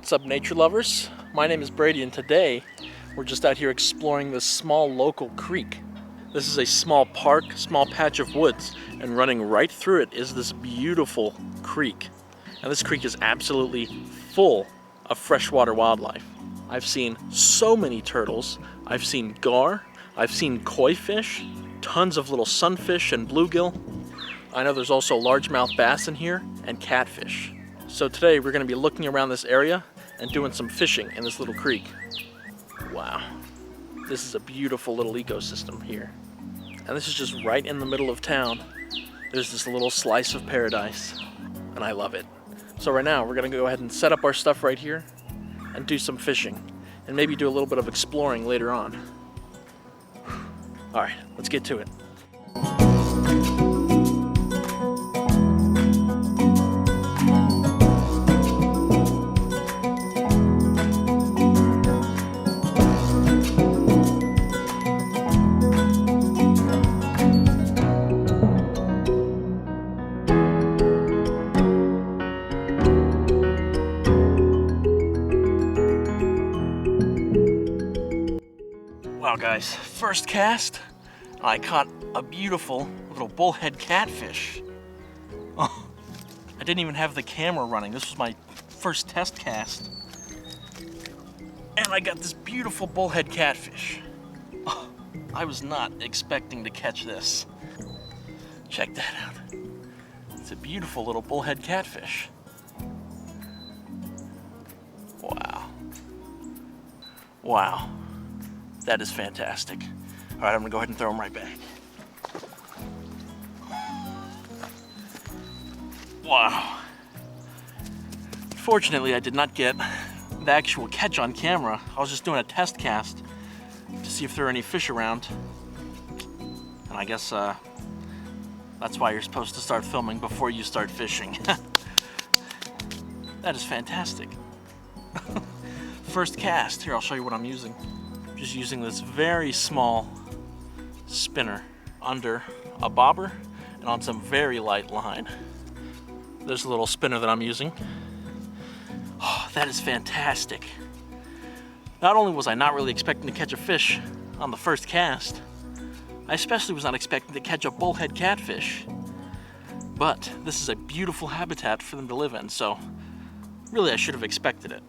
What's up, nature lovers? My name is Brady, and today we're just out here exploring this small local creek. This is a small park, small patch of woods, and running right through it is this beautiful creek. And this creek is absolutely full of freshwater wildlife. I've seen so many turtles, I've seen gar, I've seen koi fish, tons of little sunfish and bluegill. I know there's also largemouth bass in here and catfish. So today we're going to be looking around this area and doing some fishing in this little creek. Wow, this is a beautiful little ecosystem here. And this is just right in the middle of town. There's this little slice of paradise, and I love it. So right now we're going to go ahead and set up our stuff right here and do some fishing, and maybe do a little bit of exploring later on. All right, let's get to it. Wow guys, first cast, I caught a beautiful little bullhead catfish. Oh, I didn't even have the camera running. This was my first test cast. And I got this beautiful bullhead catfish. Oh, I was not expecting to catch this. Check that out. It's a beautiful little bullhead catfish. Wow. Wow. That is fantastic. All right, I'm gonna go ahead and throw them right back. Wow. Fortunately, I did not get the actual catch on camera. I was just doing a test cast to see if there are any fish around. And I guess that's why you're supposed to start filming before you start fishing. That is fantastic. First cast. Here, I'll show you what I'm using. Just using this very small spinner under a bobber and on some very light line. There's a little spinner that I'm using. Oh, that is fantastic. Not only was I not really expecting to catch a fish on the first cast, I especially was not expecting to catch a bullhead catfish. But this is a beautiful habitat for them to live in, so really I should have expected it.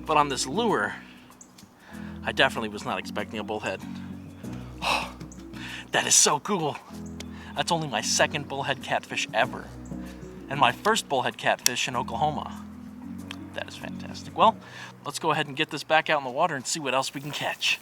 But on this lure, I definitely was not expecting a bullhead. Oh, that is so cool. That's only my second bullhead catfish ever, and my first bullhead catfish in Oklahoma. That is fantastic. Well, let's go ahead and get this back out in the water and see what else we can catch.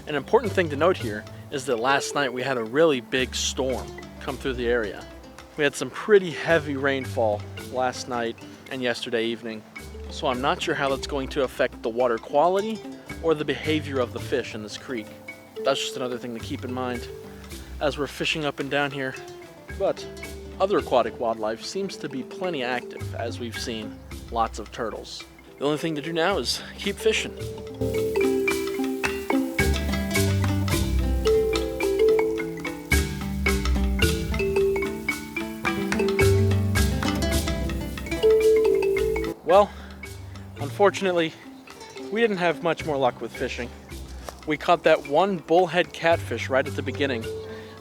An important thing to note here is that last night we had a really big storm come through the area. We had some pretty heavy rainfall last night and yesterday evening, so I'm not sure how that's going to affect the water quality or the behavior of the fish in this creek. That's just another thing to keep in mind as we're fishing up and down here. But other aquatic wildlife seems to be plenty active, as we've seen lots of turtles. The only thing to do now is keep fishing. Well, unfortunately, we didn't have much more luck with fishing. We caught that one bullhead catfish right at the beginning,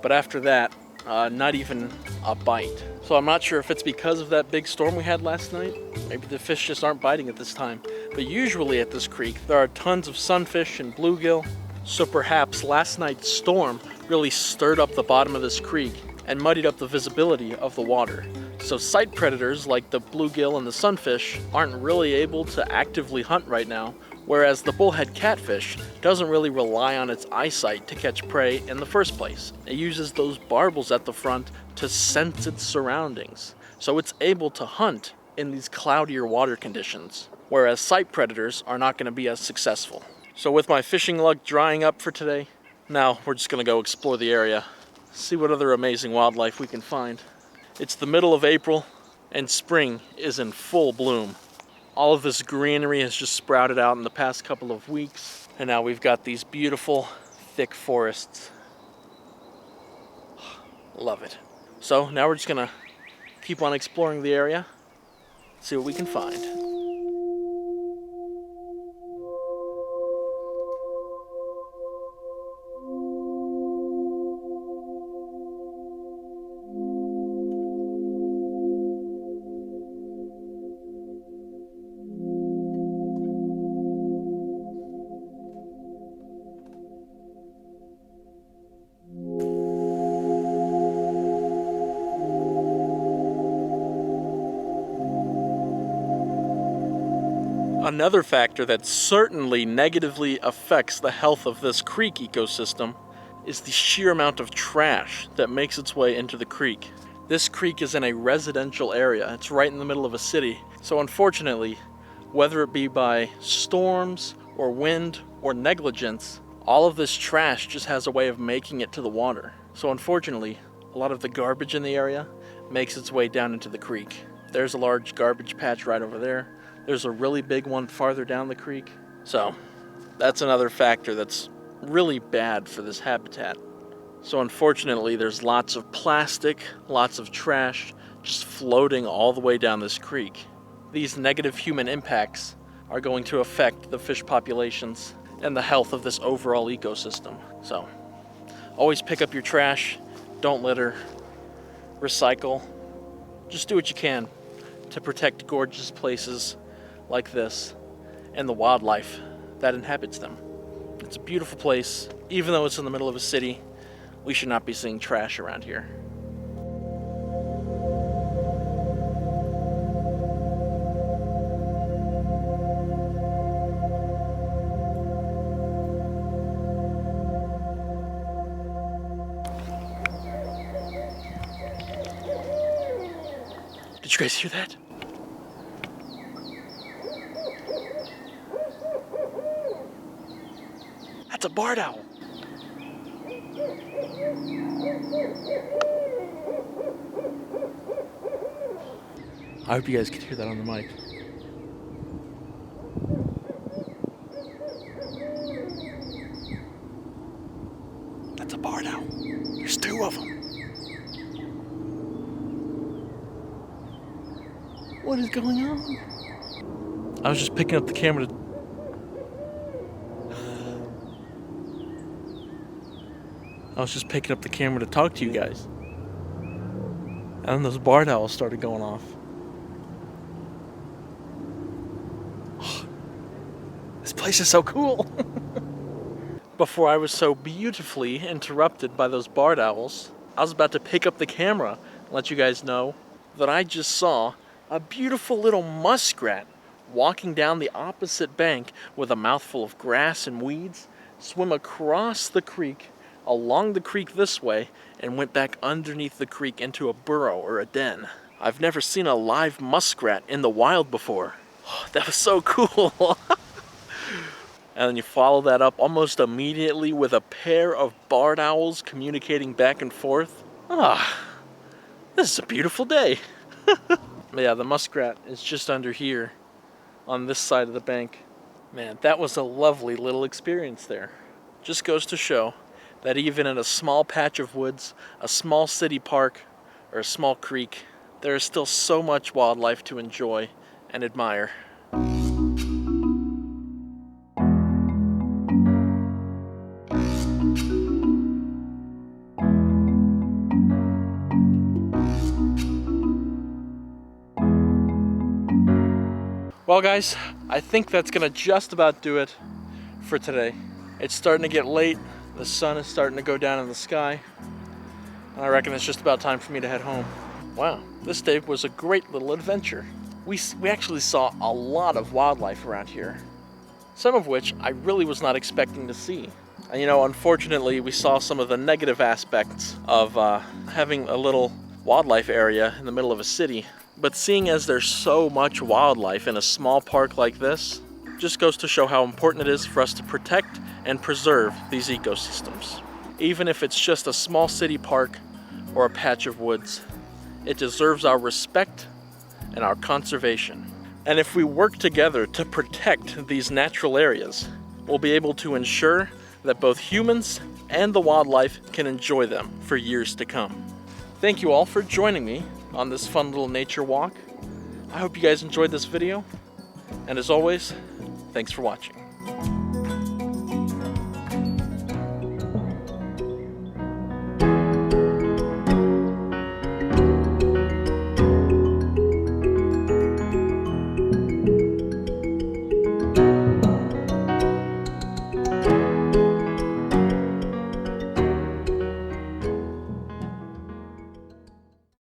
but after that, not even a bite. So I'm not sure if it's because of that big storm we had last night. Maybe the fish just aren't biting at this time. But usually at this creek, there are tons of sunfish and bluegill. So perhaps last night's storm really stirred up the bottom of this creek and muddied up the visibility of the water. So sight predators like the bluegill and the sunfish aren't really able to actively hunt right now, whereas the bullhead catfish doesn't really rely on its eyesight to catch prey in the first place. It uses those barbels at the front to sense its surroundings, so it's able to hunt in these cloudier water conditions. whereas sight predators are not going to be as successful. So with my fishing luck drying up for today, now we're just going to go explore the area, see what other amazing wildlife we can find. It's the middle of April and spring is in full bloom. All of this greenery has just sprouted out in the past couple of weeks, and now we've got these beautiful thick forests. Love it. So now we're just gonna keep on exploring the area, see what we can find. Another factor that certainly negatively affects the health of this creek ecosystem is the sheer amount of trash that makes its way into the creek. This creek is in a residential area. It's right in the middle of a city. So unfortunately, whether it be by storms or wind or negligence, all of this trash just has a way of making it to the water. So unfortunately, a lot of the garbage in the area makes its way down into the creek. There's a large garbage patch right over there. There's a really big one farther down the creek. So that's another factor that's really bad for this habitat. So unfortunately, there's lots of plastic, lots of trash just floating all the way down this creek. These negative human impacts are going to affect the fish populations and the health of this overall ecosystem. So always pick up your trash, don't litter, recycle. Just do what you can to protect gorgeous places like this and the wildlife that inhabits them. It's a beautiful place. Even though it's in the middle of a city, we should not be seeing trash around here. Did you guys hear that? That's a barred owl. I hope you guys could hear that on the mic. That's a barred owl. There's two of them. What is going on? I was just picking up the camera to talk to you guys. And then those barred owls started going off. This place is so cool. Before I was so beautifully interrupted by those barred owls, I was about to pick up the camera and let you guys know that I just saw a beautiful little muskrat walking down the opposite bank with a mouthful of grass and weeds, swim across the creek, along the creek this way, and went back underneath the creek into a burrow or a den. I've never seen a live muskrat in the wild before. That was so cool. And then you follow that up almost immediately with a pair of barred owls communicating back and forth. This is a beautiful day. Yeah, the muskrat is just under here on this side of the bank. Man, that was a lovely little experience there. Just goes to show that even in a small patch of woods, a small city park, or a small creek, there is still so much wildlife to enjoy and admire. Well guys, I think that's gonna just about do it for today. It's starting to get late, the sun is starting to go down in the sky, and I reckon it's just about time for me to head home. Wow, this day was a great little adventure. We actually saw a lot of wildlife around here, some of which I really was not expecting to see. And you know, unfortunately, we saw some of the negative aspects of having a little wildlife area in the middle of a city. But seeing as there's so much wildlife in a small park like this, just goes to show how important it is for us to protect and preserve these ecosystems. Even if it's just a small city park or a patch of woods, it deserves our respect and our conservation. And if we work together to protect these natural areas, we'll be able to ensure that both humans and the wildlife can enjoy them for years to come. Thank you all for joining me on this fun little nature walk. I hope you guys enjoyed this video, and as always, thanks for watching.